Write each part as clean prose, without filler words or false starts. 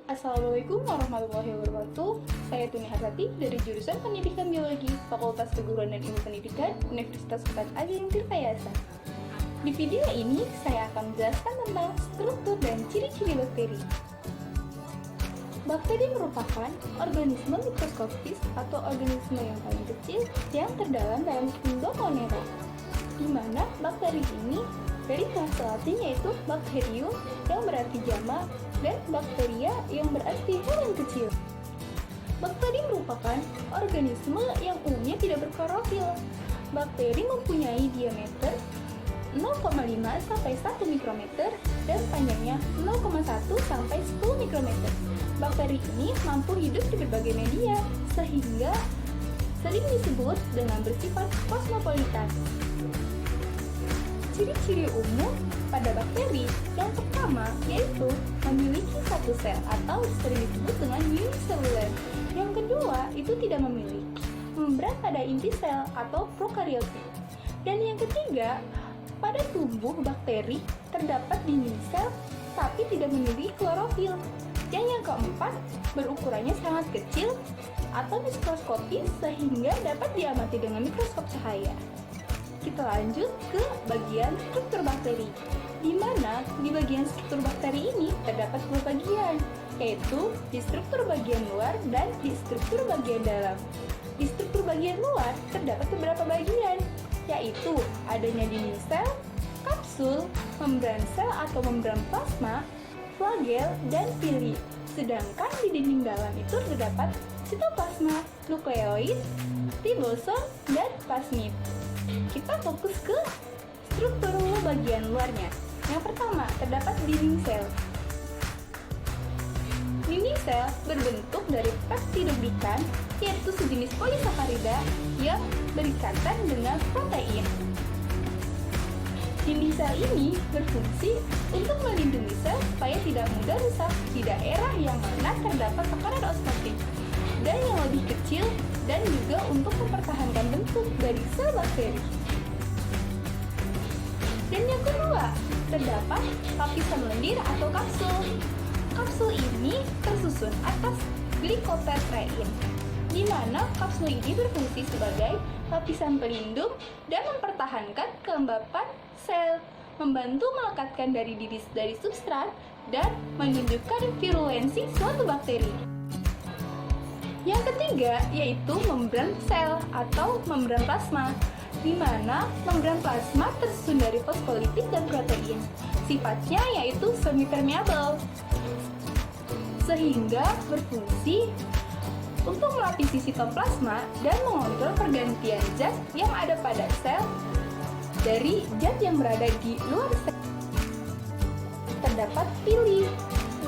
Assalamualaikum warahmatullahi wabarakatuh. Saya Tuni Hasati dari jurusan Pendidikan Biologi, Fakultas Keguruan dan Ilmu Pendidikan, Universitas Sultan Ageng Tirtayasa. Di video ini, saya akan menjelaskan tentang struktur dan ciri-ciri bakteri. Bakteri merupakan organisme mikroskopis atau organisme yang paling kecil yang terdalam dalam Endomonera, di mana bakteri ini dari bahasa Latin yaitu bacterium yang berarti jamak dan bakteria yang berarti hewan kecil. Bakteri merupakan organisme yang umumnya tidak berklorofil. Bakteri mempunyai diameter 0,5 sampai 1 mikrometer dan panjangnya 0,1 sampai 10 mikrometer. Bakteri ini mampu hidup di berbagai media sehingga sering disebut dengan bersifat kosmopolitan. Ciri-ciri umum pada bakteri yang pertama yaitu memiliki satu sel atau sering disebut dengan uniseluler. Yang kedua itu tidak memiliki membran pada inti sel atau prokariotik. Dan yang ketiga, pada tubuh bakteri terdapat dinding sel tapi tidak memiliki klorofil. Dan yang keempat, berukurannya sangat kecil atau mikroskopis sehingga dapat diamati dengan mikroskop cahaya. Kita lanjut ke bagian struktur bakteri, di mana di bagian struktur bakteri ini terdapat dua bagian, yaitu di struktur bagian luar dan di struktur bagian dalam. Di struktur bagian luar terdapat beberapa bagian, yaitu adanya dinding sel, kapsul, membran sel atau membran plasma, flagel, dan pili. Sedangkan di dinding dalam itu terdapat sitoplasma, nukleoid, ribosom, dan plasmid. Kita fokus ke struktur bagian luarnya. Yang pertama, terdapat dinding sel. Dinding sel berbentuk dari peptidoglikan, yaitu sejenis polisakarida yang berikatan dengan protein. Dinding sel ini berfungsi untuk melindungi sel supaya tidak mudah rusak di daerah yang mana terdapat tekanan osmotik dan yang lebih kecil, dan juga untuk mempertahankan bentuk dari sel bakteri. Dan yang kedua, terdapat lapisan lendir atau kapsul. Kapsul ini tersusun atas glikoprotein, di mana kapsul ini berfungsi sebagai lapisan pelindung dan mempertahankan kelembapan sel, membantu melekatkan diri dari substrat, dan menunjukkan virulensi suatu bakteri. Yang ketiga yaitu membran sel atau membran plasma, di mana membran plasma tersusun dari fosfolipiid dan protein. Sifatnya yaitu semi-permeable, sehingga berfungsi untuk melapisi sitoplasma dan mengontrol pergantian zat yang ada pada sel dari zat yang berada di luar sel. Terdapat pili,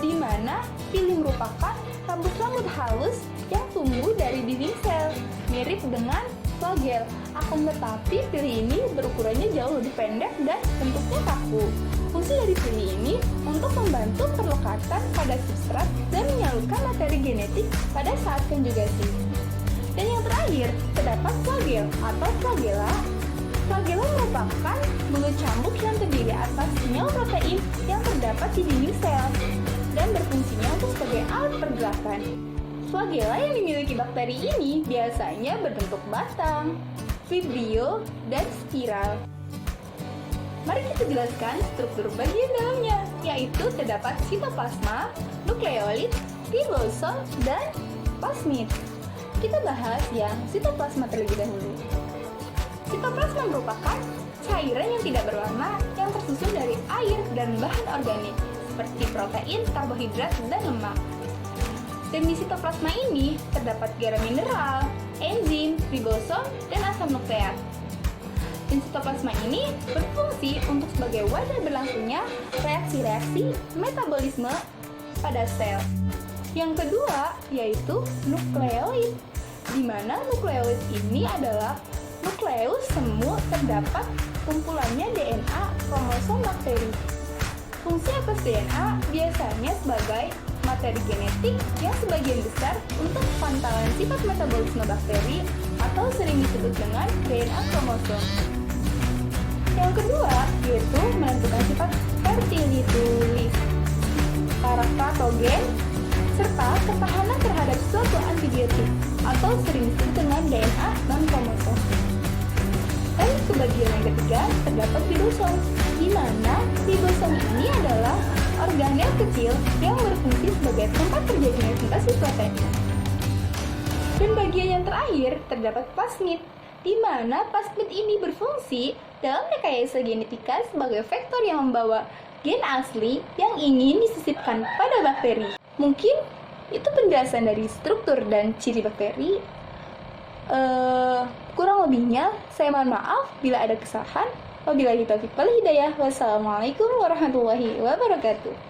di mana pili merupakan rambut-rambut halus yang tumbuh dari dinding sel, mirip dengan flagel. Akan tetapi pili ini berukurannya jauh lebih pendek dan bentuknya kaku. Fungsi dari pili ini untuk membantu perlekatan pada substrat dan menyalurkan materi genetik pada saat konjugasi. Dan yang terakhir, terdapat flagel atau flagella. Flagella merupakan bulu cambuk yang terdiri atas senyawa protein yang terdapat di dinding sel dan berfungsinya untuk sebagai alat pergerakan. Flagella yang dimiliki bakteri ini biasanya berbentuk batang, vibrio, dan spiral. Mari kita jelaskan struktur bagian dalamnya, yaitu terdapat sitoplasma, nukleoid, ribosom, dan plasmid. Kita bahas yang sitoplasma terlebih dahulu. Sitoplasma merupakan cairan yang tidak berwarna yang tersusun dari air dan bahan organik seperti protein, karbohidrat, dan lemak. Dan di sitoplasma ini terdapat garam mineral, enzim, ribosom, dan asam nukleat. Dan sitoplasma ini berfungsi untuk sebagai wadah berlangsungnya reaksi-reaksi metabolisme pada sel. Yang kedua yaitu nukleoid, di mana nukleoid ini adalah nukleus semu terdapat kumpulannya DNA kromosom bakteri. Fungsi atas DNA biasanya sebagai materi genetik yang sebagian besar untuk pantalan sifat metabolisme bakteri atau sering disebut dengan DNA kromosom. Yang kedua yaitu menentukan sifat fertilitulis. Para patogen atau sering disebut dengan DNA non-kromosom. Dan ke bagian yang ketiga terdapat ribosom, di mana ribosom ini adalah organel kecil yang berfungsi sebagai tempat terjadinya sintesis protein. Dan bagian yang terakhir terdapat plasmid, di mana plasmid ini berfungsi dalam rekayasa genetika sebagai vektor yang membawa gen asli yang ingin disisipkan pada bakteri. Mungkin itu penjelasan dari struktur dan ciri bakteri. Kurang lebihnya, saya mohon maaf bila ada kesalahan. Wabillahi taufiq wal hidayah. Wassalamualaikum warahmatullahi wabarakatuh.